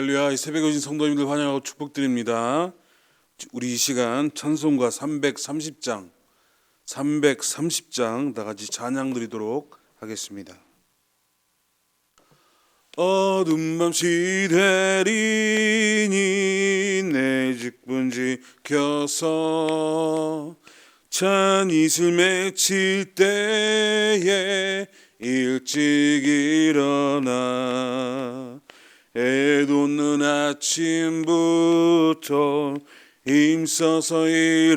할렐루야. 이 새벽에 오신 성도님들 환영하고 축복드립니다. 우리 이 시간 찬송가 330장 다 같이 찬양 드리도록 하겠습니다. 어두운 밤 시대리니 내 직분 지켜서 찬 이슬 맺힐 때에 일찍 일어나 해 돋는 아침부터 힘써서 일하라.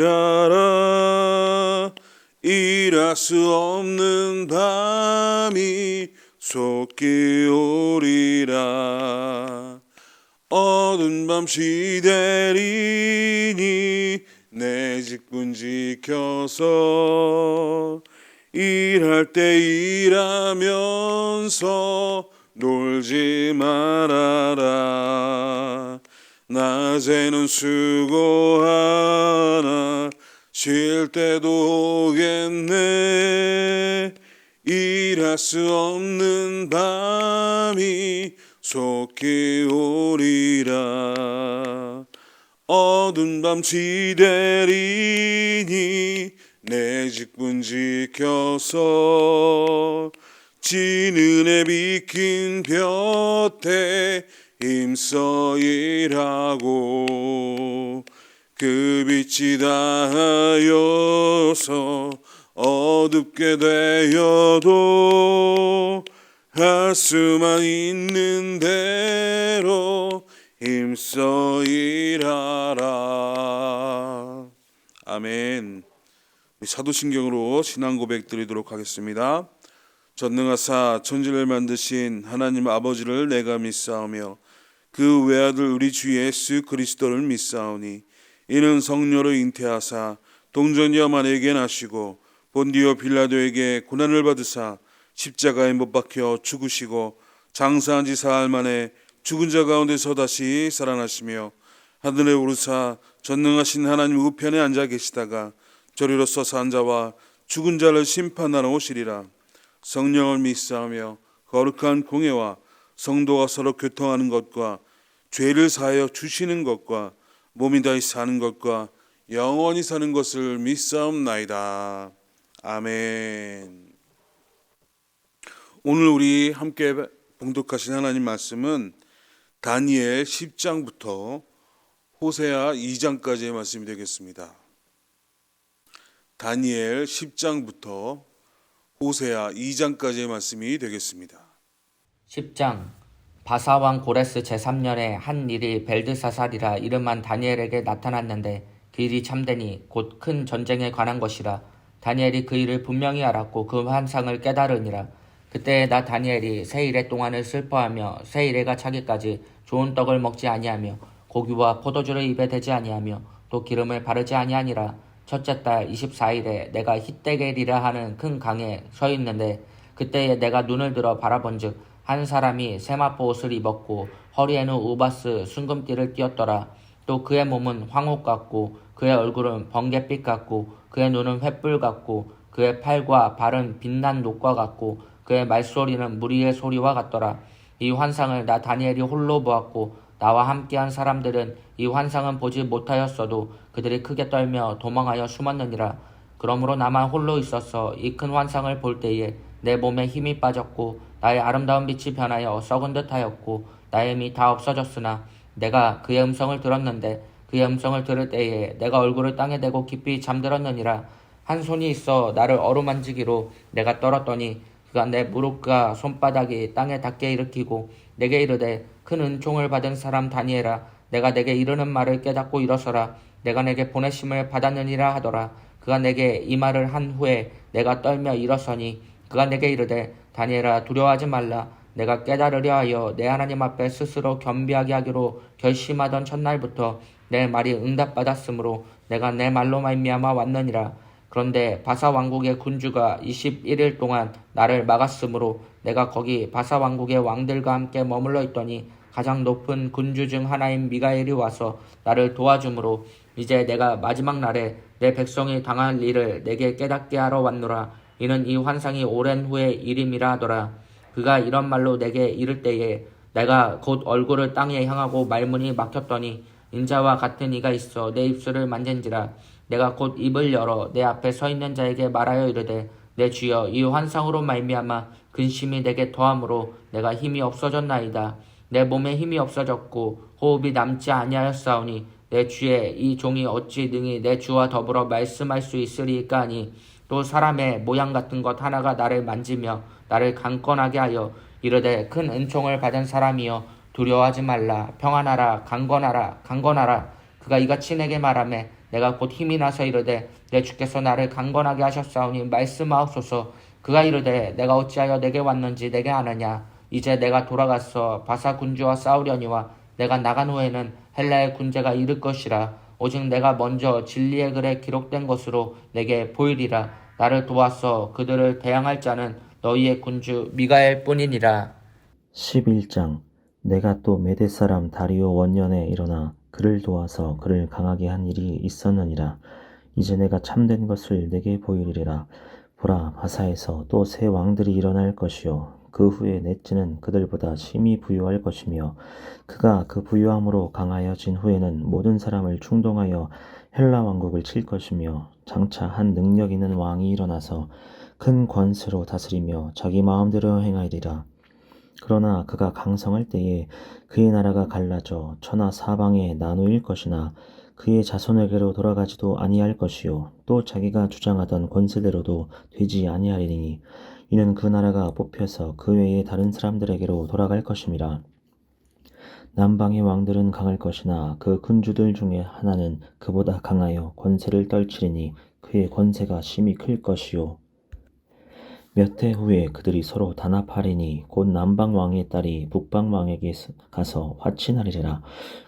일할 수 없는 밤이 속히 오리라. 어두운 밤 시대리니 내 직분 지켜서 일할 때 일하면서 놀지 말아라. 낮에는 수고하나 쉴 때도 오겠네. 일할 수 없는 밤이 속히 오리라. 어두운 밤 지대리니 내 직분 지켜서 지는 해 비킨 볕에 힘써 일하고 그 빛이 닿아여서 어둡게 되어도 할 수만 있는 대로 힘써 일하라. 아멘. 사도신경으로 신앙 고백 드리도록 하겠습니다. 전능하사 천지를 만드신 하나님 아버지를 내가 믿사오며 그 외아들 우리 주 예수 그리스도를 믿사오니 이는 성령으로 잉태하사 동정녀 마리아에게 나시고 본디오 빌라도에게 고난을 받으사 십자가에 못 박혀 죽으시고 장사한 지 사흘 만에 죽은 자 가운데서 다시 살아나시며 하늘에 오르사 전능하신 하나님 우편에 앉아 계시다가 저리로 서서 앉아와 죽은 자를 심판하러 오시리라. 성령을 믿사오며 거룩한 공예와 성도가 서로 교통하는 것과 죄를 사하여 주시는 것과 몸이 다시 사는 것과 영원히 사는 것을 믿사옵나이다. 아멘. 오늘 우리 함께 봉독하신 하나님 말씀은 다니엘 10장부터 호세아 2장까지의 말씀이 되겠습니다. 다니엘 10장부터 호세아 2장까지의 말씀이 되겠습니다. 10장. 바사왕 고레스 제3년에 한 일이 벨드사살이라 이름한 다니엘에게 나타났는데 그 일이 참되니 곧 큰 전쟁에 관한 것이라. 다니엘이 그 일을 분명히 알았고 그 환상을 깨달으니라. 그때 나 다니엘이 새 이래 동안을 슬퍼하며 새 이래가 차기까지 좋은 떡을 먹지 아니하며 고기와 포도주를 입에 대지 아니하며 또 기름을 바르지 아니하니라. 첫째 달 24일에 내가 히데겔이라 하는 큰 강에 서 있는데 그때에 내가 눈을 들어 바라본즉 한 사람이 세마포 옷을 입었고 허리에는 우바스 순금띠를 띠었더라. 또 그의 몸은 황옥 같고 그의 얼굴은 번갯빛 같고 그의 눈은 횃불 같고 그의 팔과 발은 빛난 녹과 같고 그의 말소리는 무리의 소리와 같더라. 이 환상을 나 다니엘이 홀로 보았고 나와 함께한 사람들은 이 환상은 보지 못하였어도 그들이 크게 떨며 도망하여 숨었느니라. 그러므로 나만 홀로 있어서 이 큰 환상을 볼 때에 내 몸에 힘이 빠졌고 나의 아름다운 빛이 변하여 썩은 듯하였고 나의 힘이 다 없어졌으나 내가 그의 음성을 들었는데 그의 음성을 들을 때에 내가 얼굴을 땅에 대고 깊이 잠들었느니라. 한 손이 있어 나를 어루만지기로 내가 떨었더니 그가 내 무릎과 손바닥이 땅에 닿게 일으키고 내게 이르되 큰 은총을 받은 사람 다니엘아, 내가 내게 이르는 말을 깨닫고 일어서라. 내가 내게 보내심을 받았느니라 하더라. 그가 내게 이 말을 한 후에 내가 떨며 일어서니 그가 내게 이르되 다니엘아, 두려워하지 말라. 내가 깨달으려 하여 내 하나님 앞에 스스로 겸비하게 하기로 결심하던 첫날부터 내 말이 응답받았으므로 내가 내 말로 말미암아 왔느니라. 그런데 바사 왕국의 군주가 21일 동안 나를 막았으므로 내가 거기 바사 왕국의 왕들과 함께 머물러 있더니 가장 높은 군주 중 하나인 미가엘이 와서 나를 도와주므로 이제 내가 마지막 날에 내 백성이 당할 일을 내게 깨닫게 하러 왔노라. 이는 이 환상이 오랜 후의 일임이라 하더라. 그가 이런 말로 내게 이를 때에 내가 곧 얼굴을 땅에 향하고 말문이 막혔더니 인자와 같은 이가 있어 내 입술을 만진지라. 내가 곧 입을 열어 내 앞에 서 있는 자에게 말하여 이르되 내 주여 이 환상으로 말미암아 근심이 내게 더함으로 내가 힘이 없어졌나이다. 내 몸에 힘이 없어졌고 호흡이 남지 아니하였사오니 내 주의 이 종이 어찌 능히 내 주와 더불어 말씀할 수 있으리이까 하니 또 사람의 모양 같은 것 하나가 나를 만지며 나를 강건하게 하여 이르되 큰 은총을 받은 사람이여 두려워하지 말라. 평안하라. 강건하라. 강건하라. 그가 이같이 내게 말하매 내가 곧 힘이 나서 이르되 내 주께서 나를 강건하게 하셨사오니 말씀하옵소서. 그가 이르되 내가 어찌하여 내게 왔는지 내게 아느냐. 이제 내가 돌아가서 바사 군주와 싸우려니와 내가 나간 후에는 헬라의 군대가 이를 것이라. 오직 내가 먼저 진리의 글에 기록된 것으로 내게 보이리라. 나를 도와서 그들을 대항할 자는 너희의 군주 미가엘 뿐이니라. 11장 내가 또 메대 사람 다리오 원년에 일어나 그를 도와서 그를 강하게 한 일이 있었느니라. 이제 내가 참된 것을 내게 보이리라. 보라, 바사에서 또 새 왕들이 일어날 것이요 그 후에 넷째는 그들보다 심히 부유할 것이며 그가 그 부유함으로 강하여진 후에는 모든 사람을 충동하여 헬라 왕국을 칠 것이며 장차 한 능력 있는 왕이 일어나서 큰 권세로 다스리며 자기 마음대로 행하리라. 그러나 그가 강성할 때에 그의 나라가 갈라져 천하 사방에 나누일 것이나 그의 자손에게로 돌아가지도 아니할 것이요 또 자기가 주장하던 권세대로도 되지 아니하리니 이는 그 나라가 뽑혀서 그 외에 다른 사람들에게로 돌아갈 것임이라. 남방의 왕들은 강할 것이나 그 군주들 중에 하나는 그보다 강하여 권세를 떨치리니 그의 권세가 심히 클 것이요 몇 해 후에 그들이 서로 단합하리니 곧 남방 왕의 딸이 북방 왕에게 가서 화친하리라.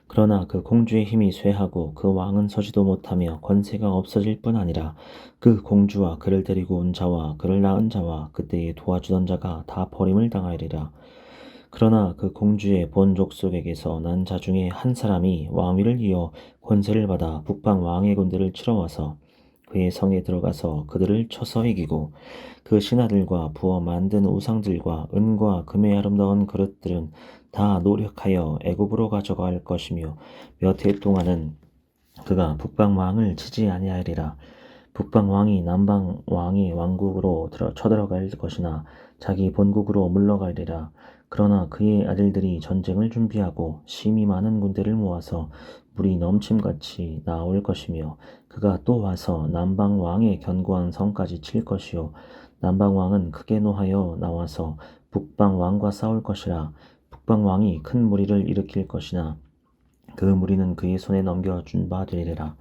그러나 그 공주의 힘이 쇠하고 그 왕은 서지도 못하며 권세가 없어질 뿐 아니라 그 공주와 그를 데리고 온 자와 그를 낳은 자와 그때에 도와주던 자가 다 버림을 당하리라. 그러나 그 공주의 본 족속에게서 난 자 중에 한 사람이 왕위를 이어 권세를 받아 북방 왕의 군대를 치러 와서 그의 성에 들어가서 그들을 쳐서 이기고 그 신하들과 부어 만든 우상들과 은과 금의 아름다운 그릇들은 다 노력하여 애굽으로 가져갈 것이며 몇 해 동안은 그가 북방 왕을 치지 아니하리라. 북방 왕이 남방 왕의 왕국으로 쳐들어갈 것이나 자기 본국으로 물러가리라. 그러나 그의 아들들이 전쟁을 준비하고 심히 많은 군대를 모아서 물이 넘침같이 나올 것이며 그가 또 와서 남방 왕의 견고한 성까지 칠 것이요 남방 왕은 크게 노하여 나와서 북방 왕과 싸울 것이라. 북방 왕이 큰 무리를 일으킬 것이나 그 무리는 그의 손에 넘겨준 바 되리라.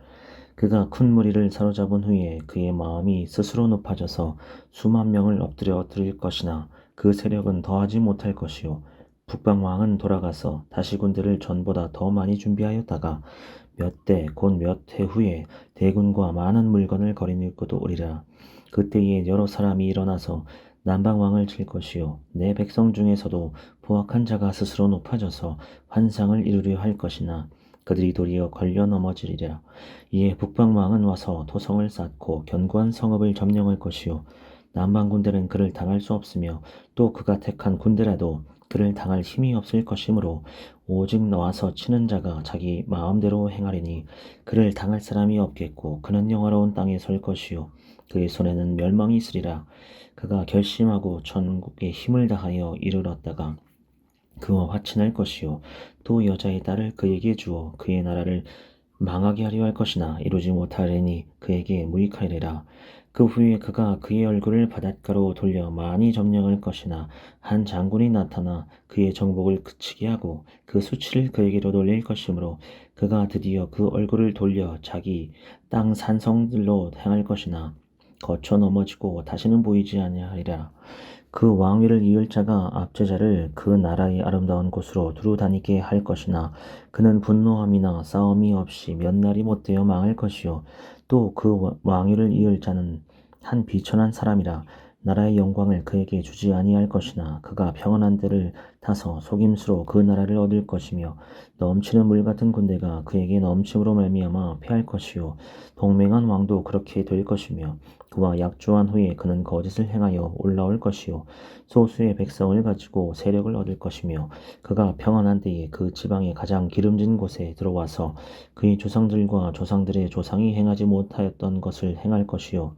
그가 큰 무리를 사로잡은 후에 그의 마음이 스스로 높아져서 수만 명을 엎드려 드릴 것이나 그 세력은 더하지 못할 것이요 북방 왕은 돌아가서 다시 군대를 전보다 더 많이 준비하였다가 몇 대 곧 몇 해 후에 대군과 많은 물건을 거느리고도 오리라. 그때에 여러 사람이 일어나서 남방 왕을 칠 것이요 내 백성 중에서도 포악한 자가 스스로 높아져서 환상을 이루려 할 것이나 그들이 도리어 걸려 넘어지리라. 이에 북방 왕은 와서 토성을 쌓고 견고한 성읍을 점령할 것이요 남방 군대는 그를 당할 수 없으며 또 그가 택한 군대라도 그를 당할 힘이 없을 것이므로 오직 나와서 치는 자가 자기 마음대로 행하리니 그를 당할 사람이 없겠고 그는 영화로운 땅에 설 것이요 그의 손에는 멸망이 있으리라. 그가 결심하고 전국에 힘을 다하여 이르렀다가 그와 화친할 것이요 또 여자의 딸을 그에게 주어 그의 나라를 망하게 하려 할 것이나 이루지 못하리니 그에게 무익하리라. 그 후에 그가 그의 얼굴을 바닷가로 돌려 많이 점령할 것이나 한 장군이 나타나 그의 정복을 그치게 하고 그 수치를 그에게로 돌릴 것이므로 그가 드디어 그 얼굴을 돌려 자기 땅 산성들로 향할 것이나 거쳐 넘어지고 다시는 보이지 아니하리라. 그 왕위를 이을 자가 압제자를 그 나라의 아름다운 곳으로 두루 다니게 할 것이나 그는 분노함이나 싸움이 없이 몇 날이 못되어 망할 것이요 또 그 왕위를 이을 자는 한 비천한 사람이라. 나라의 영광을 그에게 주지 아니할 것이나 그가 평안한 데를 타서 속임수로 그 나라를 얻을 것이며 넘치는 물 같은 군대가 그에게 넘침으로 말미암아 패할 것이요 동맹한 왕도 그렇게 될 것이며 그와 약조한 후에 그는 거짓을 행하여 올라올 것이요 소수의 백성을 가지고 세력을 얻을 것이며 그가 평안한 때에 그 지방의 가장 기름진 곳에 들어와서 그의 조상들과 조상들의 조상이 행하지 못하였던 것을 행할 것이요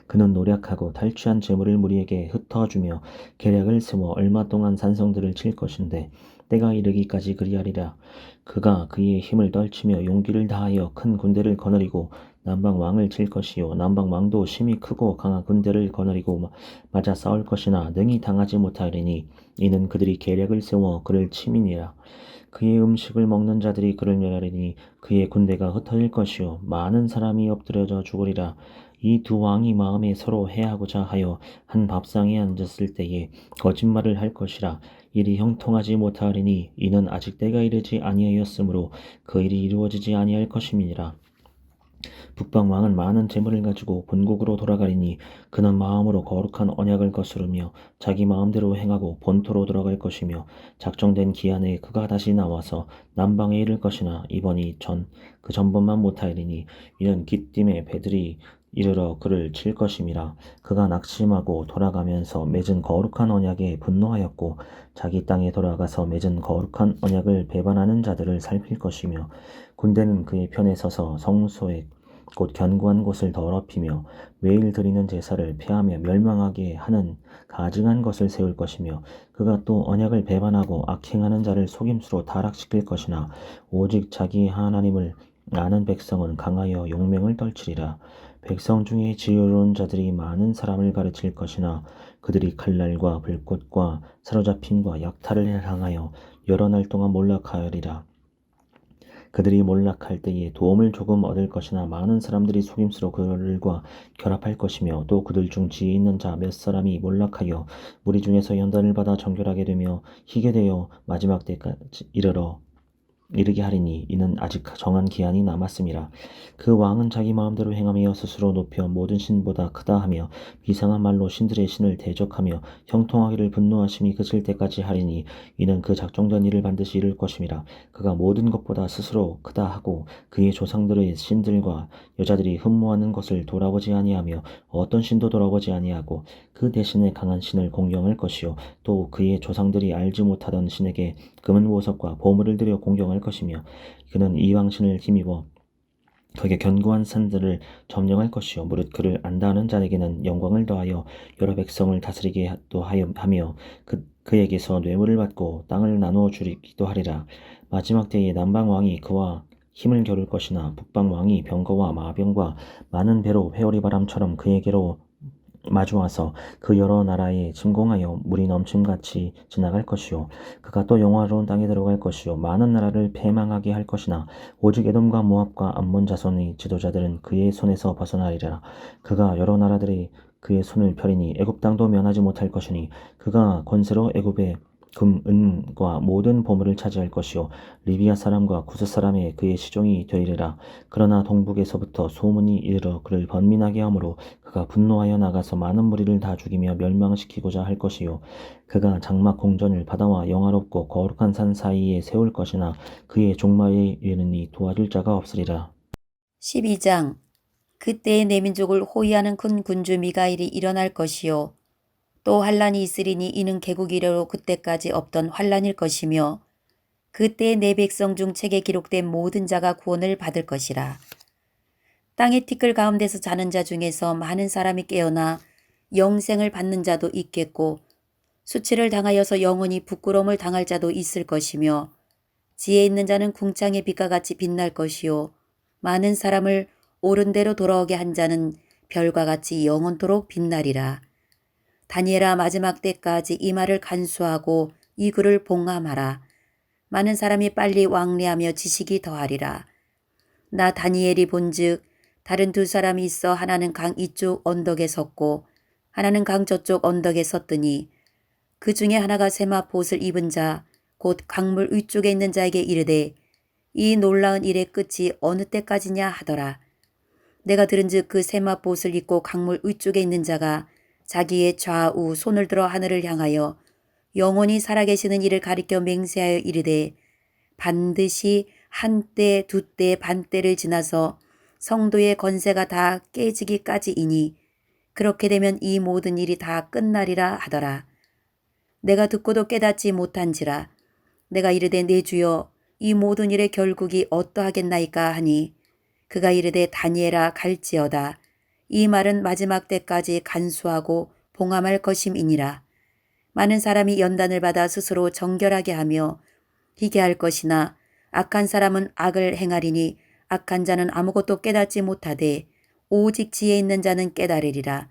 그는 노력하고 탈취한 재물을 무리에게 흩어주며 계략을 세워 얼마 동안 산성들을 칠 것인데 때가 이르기까지 그리하리라. 그가 그의 힘을 떨치며 용기를 다하여 큰 군대를 거느리고 남방 왕을 칠 것이요 남방 왕도 심히 크고 강한 군대를 거느리고 맞아 싸울 것이나 능히 당하지 못하리니 이는 그들이 계략을 세워 그를 침이니라. 그의 음식을 먹는 자들이 그를 멸하리니 그의 군대가 흩어질 것이요 많은 사람이 엎드려져 죽으리라. 이 두 왕이 마음에 서로 해하고자 하여 한 밥상에 앉았을 때에 거짓말을 할 것이라. 일이 형통하지 못하리니 이는 아직 때가 이르지 아니하였으므로 그 일이 이루어지지 아니할 것임이니라. 북방 왕은 많은 재물을 가지고 본국으로 돌아가리니 그는 마음으로 거룩한 언약을 거스르며 자기 마음대로 행하고 본토로 돌아갈 것이며 작정된 기한에 그가 다시 나와서 남방에 이를 것이나 이번이 그 전번만 못하리니 이는 기띔의 배들이 이르러 그를 칠 것임이라. 그가 낙심하고 돌아가면서 맺은 거룩한 언약에 분노하였고 자기 땅에 돌아가서 맺은 거룩한 언약을 배반하는 자들을 살필 것이며 군대는 그의 편에 서서 성소에 곧 견고한 곳을 더럽히며 매일 드리는 제사를 폐하며 멸망하게 하는 가증한 것을 세울 것이며 그가 또 언약을 배반하고 악행하는 자를 속임수로 타락시킬 것이나 오직 자기 하나님을 아는 백성은 강하여 용맹을 떨치리라. 백성 중에 지혜로운 자들이 많은 사람을 가르칠 것이나 그들이 칼날과 불꽃과 사로잡힘과 약탈을 향하여 여러 날 동안 몰락하리라. 그들이 몰락할 때에 도움을 조금 얻을 것이나 많은 사람들이 속임수로 그들과 결합할 것이며 또 그들 중 지혜 있는 자 몇 사람이 몰락하여 무리 중에서 연단을 받아 정결하게 되며 희게 되어 마지막 때까지 이르게 하리니 이는 아직 정한 기한이 남았음이라. 그 왕은 자기 마음대로 행하며 스스로 높여 모든 신보다 크다 하며 이상한 말로 신들의 신을 대적하며 형통하기를 분노하심이 그칠 때까지 하리니 이는 그 작정된 일을 반드시 이룰 것임이라. 그가 모든 것보다 스스로 크다 하고 그의 조상들의 신들과 여자들이 흠모하는 것을 돌아보지 아니하며 어떤 신도 돌아보지 아니하고 그 대신에 강한 신을 공경할 것이요 또 그의 조상들이 알지 못하던 신에게 금은 보석과 보물을 들여 공경할 것이며 그는 이방신을 힘입어 거기에 견고한 산들을 점령할 것이요 무릇 그를 안다 하는 자에게는 영광을 더하여 여러 백성을 다스리게 또 하며 그에게서 뇌물을 받고 땅을 나누어 주기도 하리라. 마지막 때에 남방 왕이 그와 힘을 겨룰 것이나 북방 왕이 병거와 마병과 많은 배로 회오리 바람처럼 그에게로 마주와서 그 여러 나라에 침공하여 물이 넘침같이 지나갈 것이요 그가 또 영화로운 땅에 들어갈 것이요 많은 나라를 패망하게 할 것이나 오직 에돔과 모압과 암몬 자손의 지도자들은 그의 손에서 벗어나리라. 그가 여러 나라들이 그의 손을 펴리니 애굽 땅도 면하지 못할 것이니 그가 권세로 애굽의 금, 은과 모든 보물을 차지할 것이요 리비아 사람과 구스 사람의 그의 시종이 되리라. 그러나 동북에서부터 소문이 이르러 그를 번민하게 하므로 그가 분노하여 나가서 많은 무리를 다 죽이며 멸망시키고자 할 것이요 그가 장막 공전을 바다와 영화롭고 거룩한 산 사이에 세울 것이나 그의 종말에 이르니 도와줄 자가 없으리라. 12장 그때에 내 민족을 호위하는 큰 군주 미가일이 일어날 것이요 또 환란이 있으리니 이는 개국 이래로 그때까지 없던 환란일 것이며 그때에 내 백성 중 책에 기록된 모든 자가 구원을 받을 것이라. 땅의 티끌 가운데서 자는 자 중에서 많은 사람이 깨어나 영생을 받는 자도 있겠고 수치를 당하여서 영원히 부끄러움을 당할 자도 있을 것이며 지혜 있는 자는 궁창의 빛과 같이 빛날 것이요 많은 사람을 옳은 대로 돌아오게 한 자는 별과 같이 영원토록 빛나리라. 다니엘아 마지막 때까지 이 말을 간수하고 이 글을 봉함하라. 많은 사람이 빨리 왕래하며 지식이 더하리라. 나 다니엘이 본즉 다른 두 사람이 있어 하나는 강 이쪽 언덕에 섰고 하나는 강 저쪽 언덕에 섰더니 그 중에 하나가 세마포옷을 입은 자 곧 강물 위쪽에 있는 자에게 이르되 이 놀라운 일의 끝이 어느 때까지냐 하더라. 내가 들은즉 그 세마포옷을 입고 강물 위쪽에 있는 자가 자기의 좌우 손을 들어 하늘을 향하여 영원히 살아계시는 이를 가리켜 맹세하여 이르되 반드시 한때 두때 반때를 지나서 성도의 건세가 다 깨지기까지이니 그렇게 되면 이 모든 일이 다 끝나리라 하더라. 내가 듣고도 깨닫지 못한지라. 내가 이르되 내 주여 이 모든 일의 결국이 어떠하겠나이까 하니 그가 이르되 다니엘아 갈지어다. 이 말은 마지막 때까지 간수하고 봉함할 것임이니라. 많은 사람이 연단을 받아 스스로 정결하게 하며 희게 할 것이나 악한 사람은 악을 행하리니 악한 자는 아무것도 깨닫지 못하되 오직 지혜 있는 자는 깨달으리라.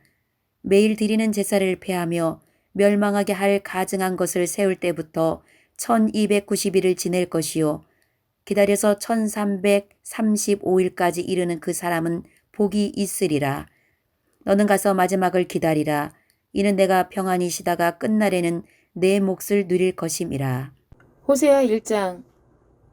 매일 드리는 제사를 폐하며 멸망하게 할 가증한 것을 세울 때부터 1290일을 지낼 것이요 기다려서 1335일까지 이르는 그 사람은 복이 있으리라. 너는 가서 마지막을 기다리라. 이는 내가 평안히 쉬다가 끝날에는 내 몫을 누릴 것임이라. 호세아 1장.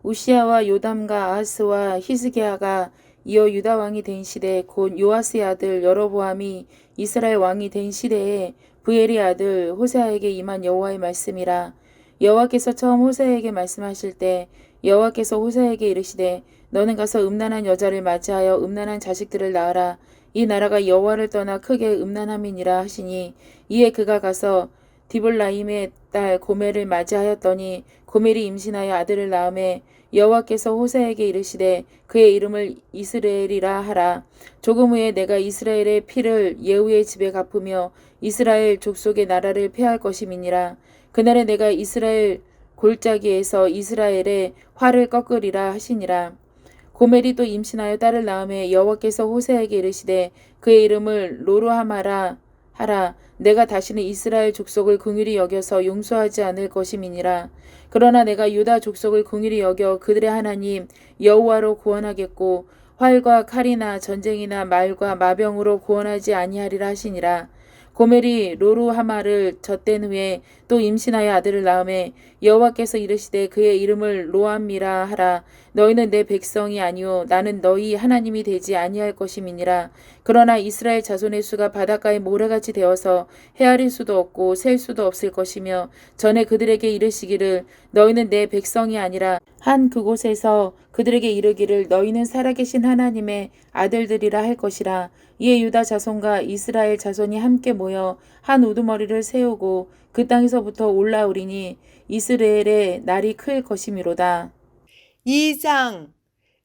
우시아와 요담과 아하스와 히스기야가 이어 유다 왕이 된 시대 곧 요아스의 아들 여로보암이 이스라엘 왕이 된 시대에 부엘의 아들 호세아에게 임한 여호와의 말씀이라. 여호와께서 처음 호세아에게 말씀하실 때 여호와께서 호세아에게 이르시되 너는 가서 음란한 여자를 맞이하여 음란한 자식들을 낳으라. 이 나라가 여호와를 떠나 크게 음란함이니라 하시니 이에 그가 가서 디볼라임의 딸 고멜을 맞이하였더니 고멜이 임신하여 아들을 낳음에 여호와께서 호세아에게 이르시되 그의 이름을 이스라엘이라 하라. 조금 후에 내가 이스라엘의 피를 예후의 집에 갚으며 이스라엘 족속의 나라를 폐할 것임이니라. 그날에 내가 이스라엘 골짜기에서 이스라엘의 활을 꺾으리라 하시니라. 고멜이 또 임신하여 딸을 낳음에 여호와께서 호세아에게 이르시되 그의 이름을 로루하마라 하라. 내가 다시는 이스라엘 족속을 긍휼히 여겨서 용서하지 않을 것임이니라. 그러나 내가 유다 족속을 긍휼히 여겨 그들의 하나님 여호와로 구원하겠고 활과 칼이나 전쟁이나 말과 마병으로 구원하지 아니하리라 하시니라. 고멜이 로루하마를 젖된 후에 또 임신하여 아들을 낳음에 여호와께서 이르시되 그의 이름을 로암미라 하라. 너희는 내 백성이 아니요 나는 너희 하나님이 되지 아니할 것임이니라. 그러나 이스라엘 자손의 수가 바닷가의 모래같이 되어서 헤아릴 수도 없고 셀 수도 없을 것이며 전에 그들에게 이르시기를 너희는 내 백성이 아니라 한 그곳에서 그들에게 이르기를 너희는 살아계신 하나님의 아들들이라 할 것이라. 이에 유다 자손과 이스라엘 자손이 함께 모여 한 우두머리를 세우고 그 땅에서부터 올라오리니 이스라엘의 날이 클 것이미로다. 2장.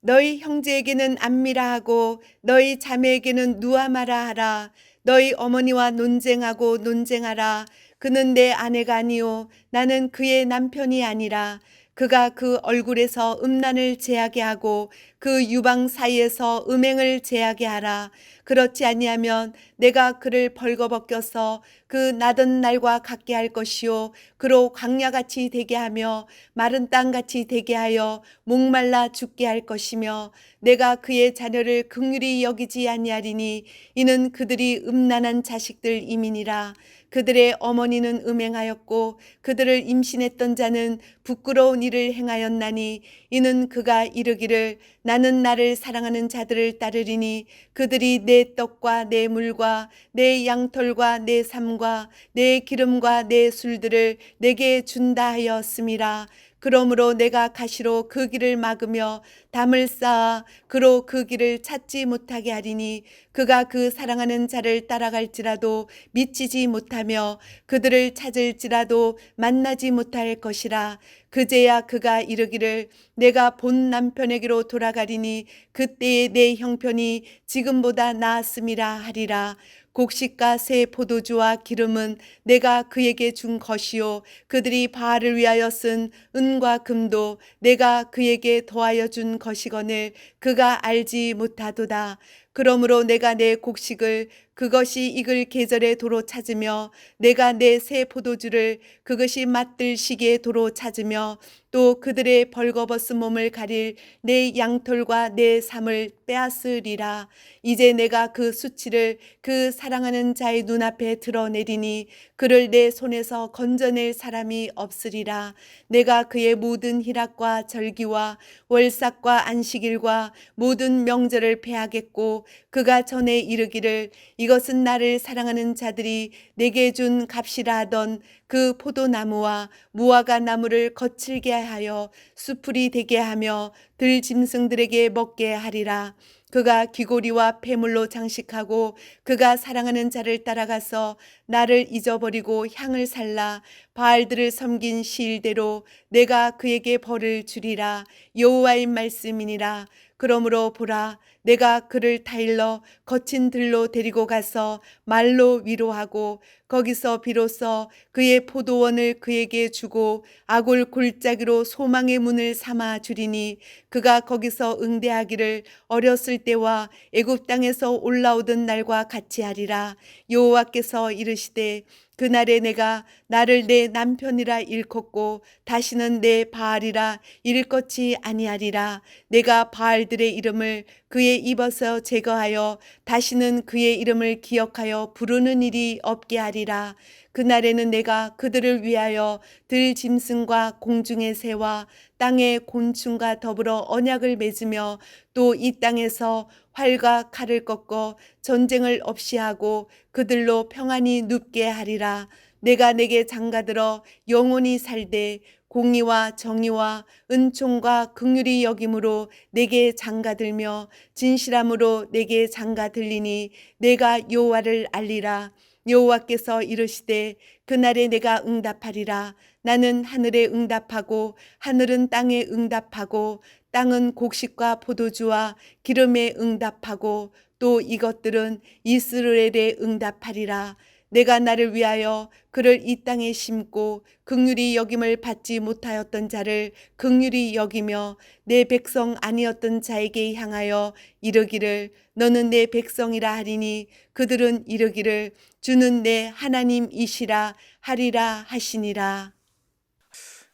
너희 형제에게는 암미라 하고 너희 자매에게는 누아마라 하라. 너희 어머니와 논쟁하라. 그는 내 아내가 아니요 나는 그의 남편이 아니라. 그가 그 얼굴에서 음란을 제하게 하고 그 유방 사이에서 음행을 제하게 하라. 그렇지 아니하면 내가 그를 벌거벗겨서 그 나던 날과 같게 할 것이요 그로 광야같이 되게 하며 마른 땅같이 되게 하여 목말라 죽게 할 것이며 내가 그의 자녀를 긍휼히 여기지 아니하리니 이는 그들이 음란한 자식들임이니라. 그들의 어머니는 음행하였고 그들을 임신했던 자는 부끄러운 일을 행하였나니 이는 그가 이르기를 나는 나를 사랑하는 자들을 따르리니 그들이 내 떡과 내 물과 내 양털과 내 삶과 내 기름과 내 술들을 내게 준다 하였음이라. 그러므로 내가 가시로 그 길을 막으며 담을 쌓아 그로 그 길을 찾지 못하게 하리니 그가 그 사랑하는 자를 따라갈지라도 미치지 못하며 그들을 찾을지라도 만나지 못할 것이라. 그제야 그가 이르기를 내가 본 남편에게로 돌아가리니 그때의 내 형편이 지금보다 나았음이라 하리라. 곡식과 새 포도주와 기름은 내가 그에게 준 것이요 그들이 바알을 위하여 쓴 은과 금도 내가 그에게 더하여 준 것이거늘 그가 알지 못하도다. 그러므로 내가 내 곡식을 그것이 익을 계절에 도로 찾으며 내가 내 새 포도주를 그것이 맛들 시기에 도로 찾으며 또 그들의 벌거벗은 몸을 가릴 내 양털과 내 삶을 빼앗으리라. 이제 내가 그 수치를 그 사랑하는 자의 눈앞에 드러내리니 그를 내 손에서 건져낼 사람이 없으리라. 내가 그의 모든 희락과 절기와 월삭과 안식일과 모든 명절을 패하겠고 그가 전에 이르기를 이것은 나를 사랑하는 자들이 내게 준 값이라 하던 그 포도나무와 무화과 나무를 거칠게 하여 수풀이 되게 하며 들짐승들에게 먹게 하리라. 그가 귀고리와 폐물로 장식하고 그가 사랑하는 자를 따라가서 나를 잊어버리고 향을 살라 바알들을 섬긴 시일대로 내가 그에게 벌을 주리라. 여호와의 말씀이니라. 그러므로 보라, 내가 그를 타일러 거친 들로 데리고 가서 말로 위로하고 거기서 비로소 그의 포도원을 그에게 주고 아골 골짜기로 소망의 문을 삼아 주리니 그가 거기서 응대하기를 어렸을 때와 애굽 땅에서 올라오던 날과 같이 하리라. 여호와께서 이르시되 그날에 내가 나를 내 남편이라 일컫고 다시는 내 바알이라 일컫지 아니하리라. 내가 바알들의 이름을 그의 입에서 제거하여 다시는 그의 이름을 기억하여 부르는 일이 없게 하리라. 그날에는 내가 그들을 위하여 들짐승과 공중의 새와 땅의 곤충과 더불어 언약을 맺으며 또 이 땅에서 활과 칼을 꺾어 전쟁을 없이 하고 그들로 평안히 눕게 하리라. 내가 내게 장가들어 영원히 살되 공의와 정의와 은총과 긍휼이 여김으로 내게 장가들며 진실함으로 내게 장가들리니 내가 여호와를 알리라. 여호와께서 이르시되 그날에 내가 응답하리라. 나는 하늘에 응답하고 하늘은 땅에 응답하고 땅은 곡식과 포도주와 기름에 응답하고 또 이것들은 이스라엘에 응답하리라. 내가 나를 위하여 그를 이 땅에 심고 긍휼히 여김을 받지 못하였던 자를 긍휼히 여기며 내 백성 아니었던 자에게 향하여 이르기를 너는 내 백성이라 하리니 그들은 이르기를 주는 내 하나님이시라 하리라 하시니라.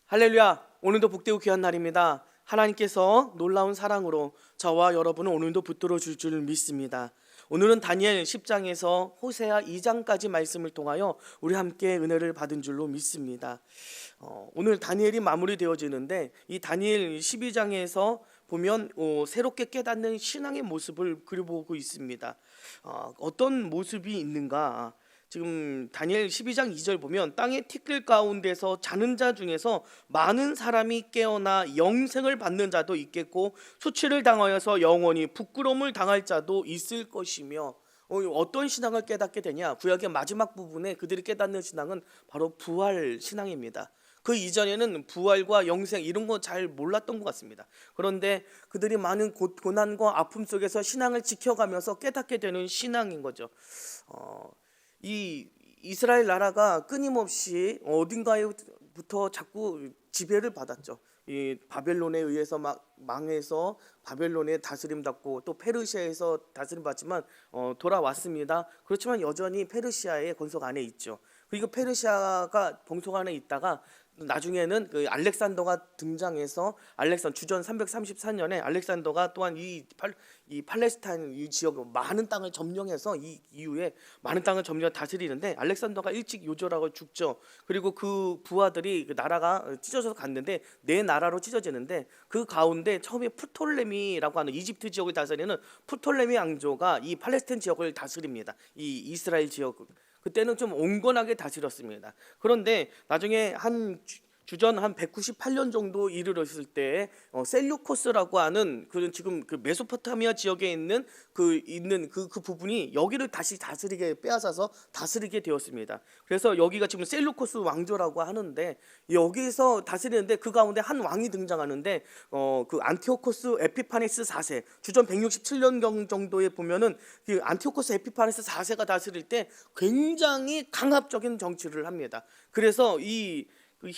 할렐루야. 오늘도 복되고 귀한 날입니다. 하나님께서 놀라운 사랑으로 저와 여러분을 오늘도 붙들어 줄 줄 믿습니다. 오늘은 다니엘 10장에서 호세아 2장까지 말씀을 통하여 우리 함께 은혜를 받은 줄로 믿습니다. 오늘 다니엘이 마무리되어지는데 이 다니엘 12장에서 보면 새롭게 깨닫는 신앙의 모습을 그려보고 있습니다. 어떤 모습이 있는가? 지금 다니엘 12장 2절 보면 땅의 티끌 가운데서 자는 자 중에서 많은 사람이 깨어나 영생을 받는 자도 있겠고 수치를 당하여서 영원히 부끄러움을 당할 자도 있을 것이며 어떤 신앙을 깨닫게 되냐? 구약의 마지막 부분에 그들이 깨닫는 신앙은 바로 부활 신앙입니다. 그 이전에는 부활과 영생 이런 거 잘 몰랐던 것 같습니다. 그런데 그들이 많은 고난과 아픔 속에서 신앙을 지켜가면서 깨닫게 되는 신앙인 거죠. 이 이스라엘 나라가 끊임없이 어딘가에부터 자꾸 지배를 받았죠. 이 바벨론에 의해서 막 망해서 바벨론의 다스림 받고 또 페르시아에서 다스림 받지만 돌아왔습니다. 그렇지만 여전히 페르시아의 권속 안에 있죠. 그리고 페르시아가 권속 안에 있다가 나중에는 그 알렉산더가 등장해서 주전 334년에 알렉산더가 또한 이 팔레스타인 이 지역 많은 땅을 점령해서 이 이후에 많은 땅을 점령 다스리는데 알렉산더가 일찍 요절하고 죽죠. 그리고 그 부하들이 그 나라가 찢어져서 갔는데 네 나라로 찢어지는데 그 가운데 처음에 프톨레미라고 하는 이집트 지역을 다스리는 프톨레미 왕조가 이 팔레스타인 지역을 다스립니다. 이 이스라엘 지역 그때는 좀 온건하게 다스렸습니다. 그런데 나중에 주전 한 198년 정도 이르렀을 때 셀루코스라고 하는 지금 그 메소포타미아 지역에 있는 그 부분이 여기를 다시 빼앗아서 다스리게 되었습니다. 그래서 여기가 지금 셀루코스 왕조라고 하는데 여기서 다스리는데 그 가운데 한 왕이 등장하는데 그 안티오코스 에피파네스 4세 주전 167년경 정도에 보면은 그 안티오코스 에피파네스 4세가 다스릴 때 굉장히 강압적인 정치를 합니다. 그래서 그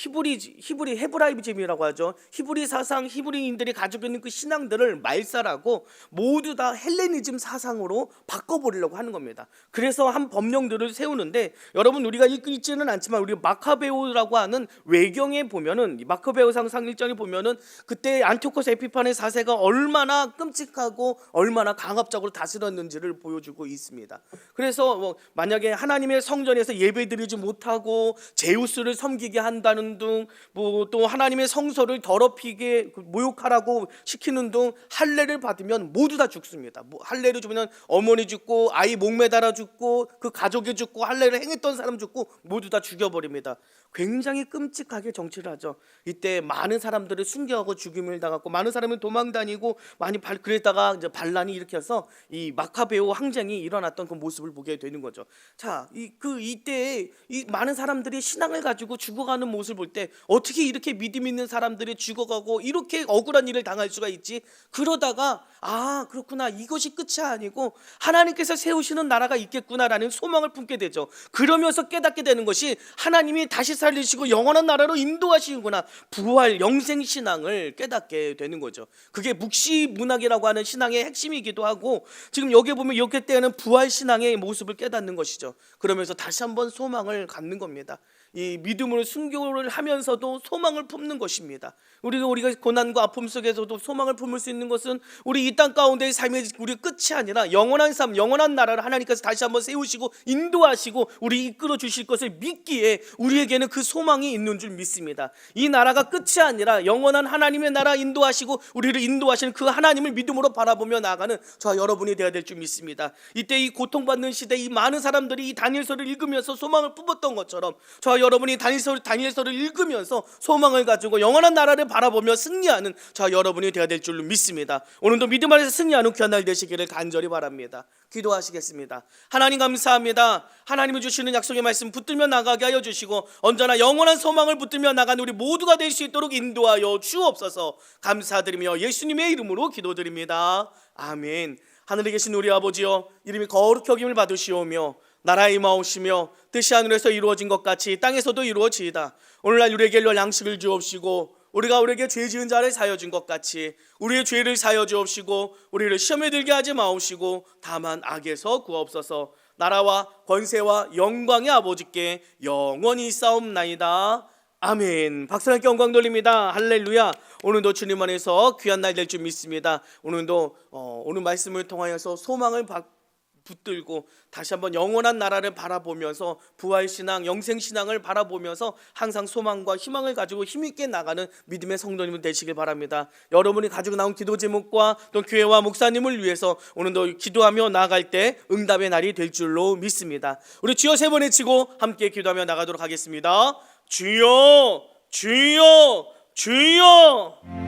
헤브라이즘이라고 하죠. 히브리 사상, 히브리인들이 가지고 있는 그 신앙들을 말살하고 모두 다 헬레니즘 사상으로 바꿔버리려고 하는 겁니다. 그래서 한 법령들을 세우는데, 여러분 우리가 읽지는 않지만 우리 마카베오라고 하는 외경에 보면은, 마카베오상 1장에 보면은 그때 안티오코스 에피파네 4세가 얼마나 끔찍하고 얼마나 강압적으로 다스렸는지를 보여주고 있습니다. 그래서 뭐 만약에 하나님의 성전에서 예배드리지 못하고 제우스를 섬기게 한다는 등, 뭐 또 하나님의 성소를 더럽히게 모욕하라고 시키는 등 할례를 받으면 모두 다 죽습니다. 뭐 할례를 주면 어머니 죽고 아이 목매달아 죽고 그 가족이 죽고 할례를 행했던 사람 죽고 모두 다 죽여버립니다. 굉장히 끔찍하게 정치를 하죠. 이때 많은 사람들을 순교하고 죽임을 당했고 많은 사람이 도망다니고 그랬다가 이제 반란이 일으켜서 이 마카베오 항쟁이 일어났던 그 모습을 보게 되는 거죠. 자, 이때 이 많은 사람들이 신앙을 가지고 죽어가는 모습을 볼 때 어떻게 이렇게 믿음 있는 사람들이 죽어가고 이렇게 억울한 일을 당할 수가 있지? 그러다가 그렇구나, 이것이 끝이 아니고 하나님께서 세우시는 나라가 있겠구나라는 소망을 품게 되죠. 그러면서 깨닫게 되는 것이 하나님이 다시 살리시고 영원한 나라로 인도하시는구나, 부활 영생 신앙을 깨닫게 되는 거죠. 그게 묵시문학이라고 하는 신앙의 핵심이기도 하고, 지금 여기 보면 이렇게 때는 부활 신앙의 모습을 깨닫는 것이죠. 그러면서 다시 한번 소망을 갖는 겁니다. 이 믿음으로 순교를 하면서도 소망을 품는 것입니다. 우리가 고난과 아픔 속에서도 소망을 품을 수 있는 것은 우리 이 땅 가운데의 삶의 우리 끝이 아니라 영원한 삶, 영원한 나라를 하나님께서 다시 한번 세우시고 인도하시고 우리 이끌어 주실 것을 믿기에 우리에게는 그 소망이 있는 줄 믿습니다. 이 나라가 끝이 아니라 영원한 하나님의 나라 인도하시고 우리를 인도하시는 그 하나님을 믿음으로 바라보며 나아가는 저와 여러분이 되어야 될 줄 믿습니다. 이때 이 고통받는 시대, 이 많은 사람들이 이 다니엘서를 읽으면서 소망을 품었던 것처럼 저와 여러분이 다니엘서를 읽으면서 소망을 가지고 영원한 나라를 바라보며 승리하는 저와 여러분이 되어야 될 줄로 믿습니다. 오늘도 믿음 안에서 승리하는 귀한 날 되시기를 간절히 바랍니다. 기도하시겠습니다. 하나님 감사합니다. 하나님이 주시는 약속의 말씀 붙들며 나가게 하여 주시고 언제나 영원한 소망을 붙들며 나가는 우리 모두가 될 수 있도록 인도하여 주옵소서. 감사드리며 예수님의 이름으로 기도드립니다. 아멘. 하늘에 계신 우리 아버지여, 이름이 거룩히 여김을 받으시오며 나라의 임하오시며 뜻이 하늘에서 이루어진 것 같이 땅에서도 이루어지이다. 오늘날 우리에게 일용 양식을 주옵시고 우리가 우리에게 죄 지은 자를 사여 준 것 같이 우리의 죄를 사여 주옵시고 우리를 시험에 들게 하지 마옵시고 다만 악에서 구하옵소서. 나라와 권세와 영광의 아버지께 영원히 싸움나이다. 아멘. 박수함께 영광 돌립니다. 할렐루야. 오늘도 주님 안에서 귀한 날 될 줄 믿습니다. 오늘도 오늘 말씀을 통하여서 소망을 붙들고 다시 한번 영원한 나라를 바라보면서 부활신앙, 영생신앙을 바라보면서 항상 소망과 희망을 가지고 힘있게 나가는 믿음의 성도님들 되시길 바랍니다. 여러분이 가지고 나온 기도 제목과 또 교회와 목사님을 위해서 오늘도 기도하며 나아갈 때 응답의 날이 될 줄로 믿습니다. 우리 주여 세 번 외치고 함께 기도하며 나가도록 하겠습니다. 주여, 주여, 주여.